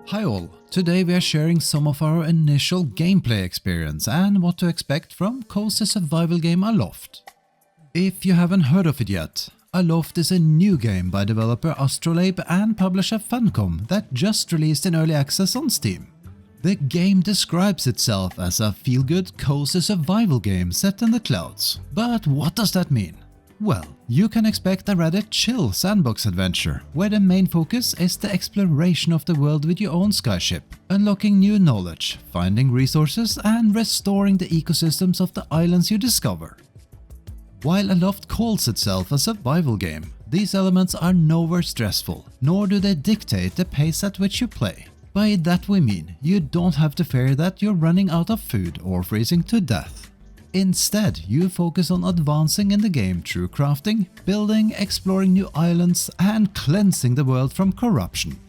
Hi all, today we are sharing some of our initial gameplay experience and what to expect from cozy survival game Aloft. If you haven't heard of it yet, Aloft is a new game by developer Astrolabe and publisher Funcom that just released in early access on Steam. The game describes itself as a feel-good cozy survival game set in the clouds. But what does that mean? Well, you can expect a rather chill sandbox adventure, where the main focus is the exploration of the world with your own Skyship, unlocking new knowledge, finding resources and restoring the ecosystems of the islands you discover. While Aloft calls itself a survival game, these elements are nowhere stressful, nor do they dictate the pace at which you play. By that we mean, you don't have to fear that you're running out of food or freezing to death. Instead, you focus on advancing in the game through crafting, building, exploring new islands, and cleansing the world from corruption.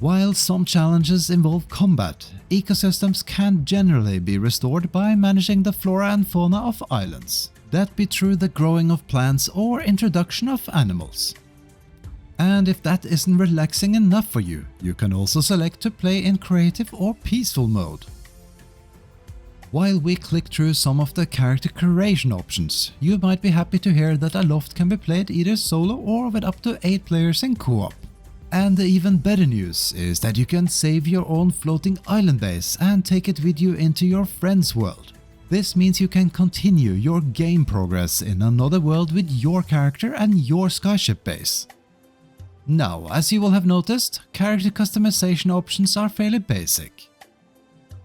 While some challenges involve combat, ecosystems can generally be restored by managing the flora and fauna of islands, that be through the growing of plants or introduction of animals. And if that isn't relaxing enough for you, you can also select to play in creative or peaceful mode. While we click through some of the character creation options, you might be happy to hear that Aloft can be played either solo or with up to 8 players in co-op. And the even better news is that you can save your own floating island base and take it with you into your friend's world. This means you can continue your game progress in another world with your character and your Skyship base. Now, as you will have noticed, character customization options are fairly basic.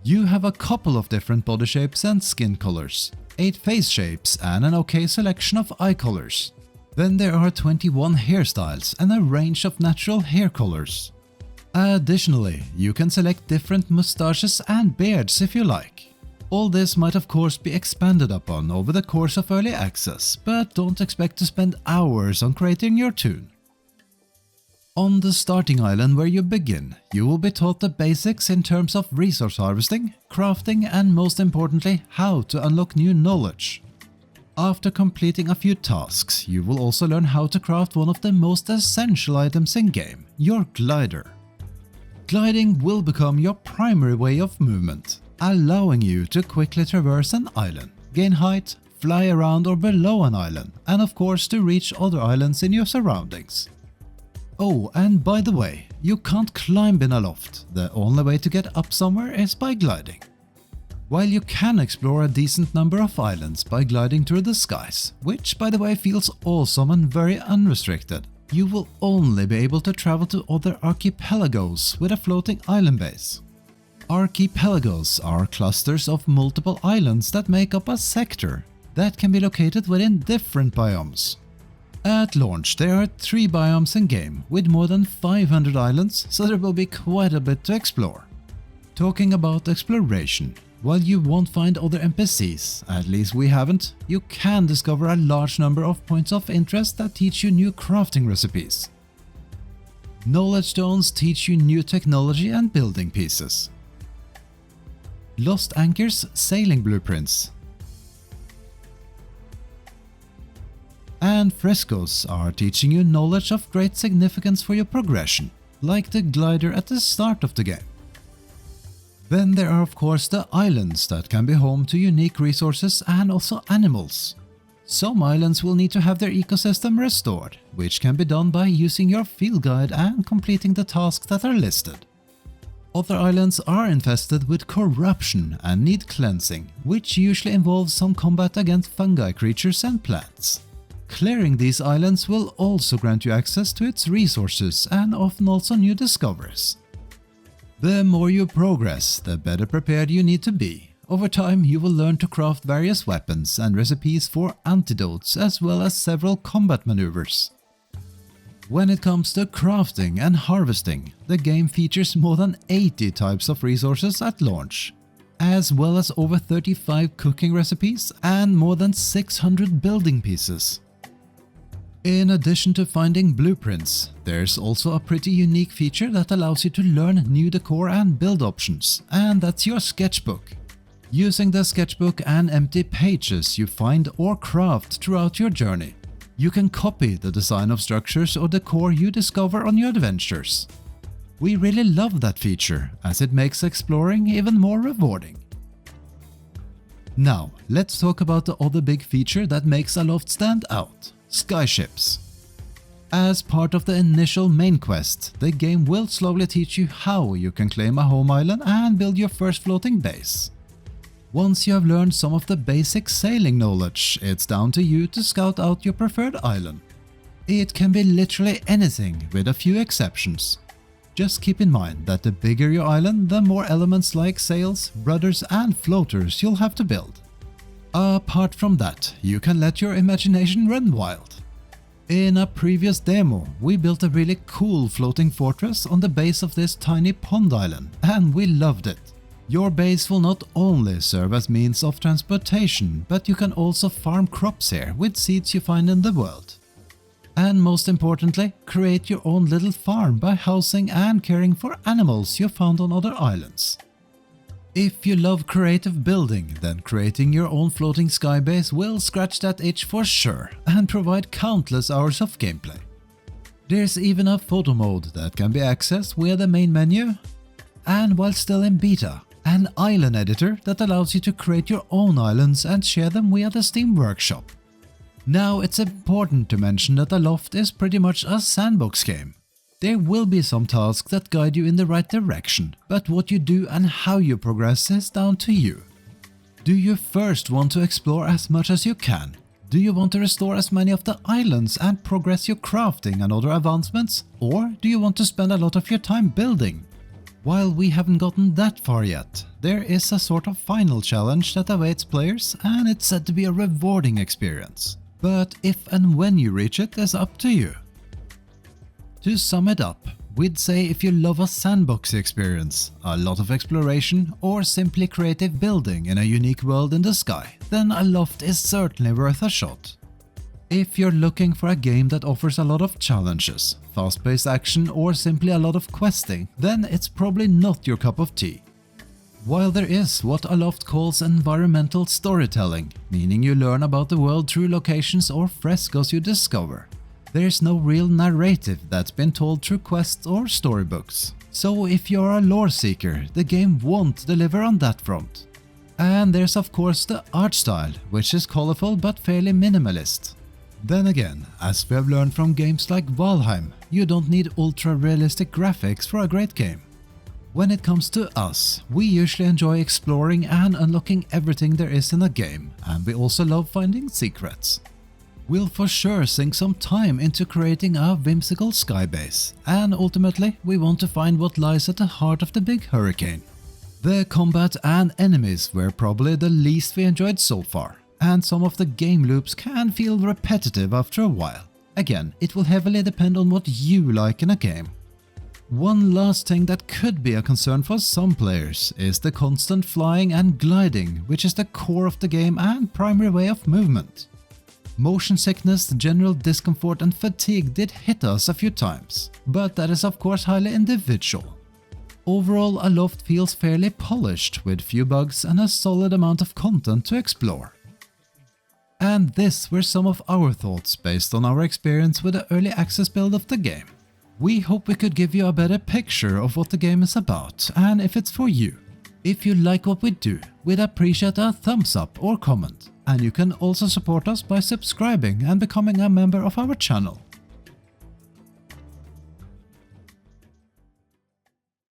You have a couple of different body shapes and skin colors, 8 face shapes and an okay selection of eye colors. Then there are 21 hairstyles and a range of natural hair colors. Additionally, you can select different mustaches and beards if you like. All this might of course be expanded upon over the course of early access, but don't expect to spend hours on creating your tune. On the starting island where you begin, you will be taught the basics in terms of resource harvesting, crafting and most importantly, how to unlock new knowledge. After completing a few tasks, you will also learn how to craft one of the most essential items in-game, your glider. Gliding will become your primary way of movement, allowing you to quickly traverse an island, gain height, fly around or below an island, and of course to reach other islands in your surroundings. Oh, and by the way, you can't climb in Aloft. The only way to get up somewhere is by gliding. While you can explore a decent number of islands by gliding through the skies, which by the way feels awesome and very unrestricted, you will only be able to travel to other archipelagos with a floating island base. Archipelagos are clusters of multiple islands that make up a sector that can be located within different biomes. At launch there are 3 biomes in-game with more than 500 islands, so there will be quite a bit to explore. Talking about exploration, while you won't find other NPCs, at least we haven't, you can discover a large number of points of interest that teach you new crafting recipes. Knowledge stones teach you new technology and building pieces. Lost anchors, sailing blueprints. And frescoes are teaching you knowledge of great significance for your progression, like the glider at the start of the game. Then there are of course the islands that can be home to unique resources and also animals. Some islands will need to have their ecosystem restored, which can be done by using your field guide and completing the tasks that are listed. Other islands are infested with corruption and need cleansing, which usually involves some combat against fungi creatures and plants. Clearing these islands will also grant you access to its resources and often also new discoveries. The more you progress, the better prepared you need to be. Over time you will learn to craft various weapons and recipes for antidotes as well as several combat maneuvers. When it comes to crafting and harvesting, the game features more than 80 types of resources at launch, as well as over 35 cooking recipes and more than 600 building pieces. In addition to finding blueprints, there's also a pretty unique feature that allows you to learn new decor and build options, and that's your sketchbook. Using the sketchbook and empty pages you find or craft throughout your journey, You can copy the design of structures or decor you discover on your adventures. We really love that feature, as it makes exploring even more rewarding. Now, let's talk about the other big feature that makes Aloft stand out: skyships. As part of the initial main quest, the game will slowly teach you how you can claim a home island and build your first floating base. Once you have learned some of the basic sailing knowledge, it's down to you to scout out your preferred island. It can be literally anything, with a few exceptions. Just keep in mind that the bigger your island, the more elements like sails, rudders and floaters you'll have to build. Apart from that, you can let your imagination run wild. In a previous demo, we built a really cool floating fortress on the base of this tiny pond island, and we loved it. Your base will not only serve as means of transportation, but you can also farm crops here with seeds you find in the world. And most importantly, create your own little farm by housing and caring for animals you found on other islands. If you love creative building, then creating your own floating sky base will scratch that itch for sure and provide countless hours of gameplay. There's even a photo mode that can be accessed via the main menu, and while still in beta, an island editor that allows you to create your own islands and share them via the Steam Workshop. Now, it's important to mention that Aloft is pretty much a sandbox game. There will be some tasks that guide you in the right direction, but what you do and how you progress is down to you. Do you first want to explore as much as you can? Do you want to restore as many of the islands and progress your crafting and other advancements? Or do you want to spend a lot of your time building? While we haven't gotten that far yet, there is a sort of final challenge that awaits players, and it's said to be a rewarding experience. But if and when you reach it is up to you. To sum it up, we'd say if you love a sandbox experience, a lot of exploration, or simply creative building in a unique world in the sky, then Aloft is certainly worth a shot. If you're looking for a game that offers a lot of challenges, fast-paced action, or simply a lot of questing, then it's probably not your cup of tea. While there is what Aloft calls environmental storytelling, meaning you learn about the world through locations or frescoes you discover, there's no real narrative that's been told through quests or storybooks. So if you're a lore seeker, the game won't deliver on that front. And there's of course the art style, which is colorful but fairly minimalist. Then again, as we have learned from games like Valheim, you don't need ultra-realistic graphics for a great game. When it comes to us, we usually enjoy exploring and unlocking everything there is in a game, and we also love finding secrets. We'll for sure sink some time into creating a whimsical sky base, and ultimately we want to find what lies at the heart of the big hurricane. The combat and enemies were probably the least we enjoyed so far, and some of the game loops can feel repetitive after a while. Again, it will heavily depend on what you like in a game. One last thing that could be a concern for some players is the constant flying and gliding, which is the core of the game and primary way of movement. Motion sickness, general discomfort and fatigue did hit us a few times, but that is of course highly individual. Overall, Aloft feels fairly polished with few bugs and a solid amount of content to explore. And this were some of our thoughts based on our experience with the early access build of the game. We hope we could give you a better picture of what the game is about and if it's for you. If you like what we do, we'd appreciate a thumbs up or comment, and you can also support us by subscribing and becoming a member of our channel.